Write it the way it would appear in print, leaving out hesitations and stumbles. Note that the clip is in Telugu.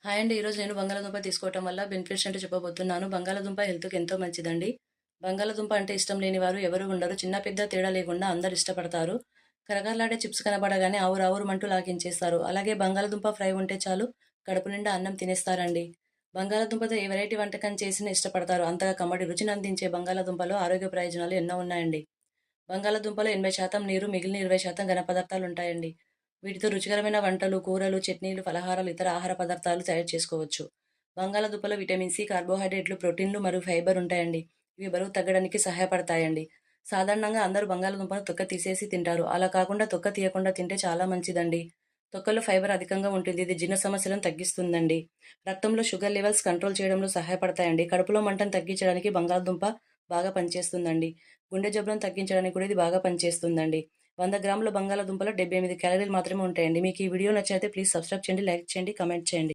హాయ్ అండి. ఈరోజు నేను బంగాళాదుంప తీసుకోవటం వల్ల బెనిఫిట్స్ ఏంటో చెప్పబోతున్నాను. బంగాళాదుంప హెల్త్‌కి ఎంతో మంచిదండి. బంగాళాదుంప అంటే ఇష్టం లేని వారు ఎవరు ఉండరు. చిన్న పెద్ద తేడా లేకుండా అందరూ ఇష్టపడతారు. కరకరలాడే చిప్స్ కనపడగానే ఆవురావురుమంటూ లాగించేస్తారు. అలాగే బంగాళాదుంప ఫ్రై ఉంటే చాలు కడుపు నిండా అన్నం తినేస్తారండి. బంగాళాదుంపతో ఏ వెరైటీ వంటకం చేసినా ఇష్టపడతారు. అంతగా కమ్మటి రుచిని అందించే బంగాళాదుంపలో ఆరోగ్య ప్రయోజనాలు ఎన్నో ఉన్నాయండి. బంగాళాదుంపలో 80% నీరు, మిగిలిన 20% ఘన పదార్థాలుంటాయండి. వీటితో రుచికరమైన వంటలు, కూరలు, చట్నీలు, ఫలహారాలు, ఇతర ఆహార పదార్థాలు తయారు చేసుకోవచ్చు. బంగాళాదుంపలో విటమిన్ సి, కార్బోహైడ్రేట్లు, ప్రోటీన్లు మరియు ఫైబర్ ఉంటాయండి. ఇవి బరువు తగ్గడానికి సహాయపడతాయండి. సాధారణంగా అందరూ బంగాళాదుంపను తొక్క తీసేసి తింటారు. అలా కాకుండా తొక్క తీయకుండా తింటే చాలా మంచిదండి. తొక్కలో ఫైబర్ అధికంగా ఉంటుంది. ఇది జీర్ణ సమస్యలను తగ్గిస్తుందండి. రక్తంలో షుగర్ లెవెల్స్ కంట్రోల్ చేయడంలో సహాయపడతాయండి. కడుపులో మంటను తగ్గించడానికి బంగాళదుంప బాగా పనిచేస్తుందండి. గుండె జబ్బులను తగ్గించడానికి కూడా ఇది బాగా పనిచేస్తుందండి. 100 గ్రాముల బంగాళాదుంపలో 78 క్యాలరీలు మాత్రమే ఉంటాయండి. మీకు ఈ వీడియో నచ్చినైతే ప్లీజ్ సబ్స్క్రైబ్ చేయండి, లైక్ చేయండి, కామెంట్ చేయండి.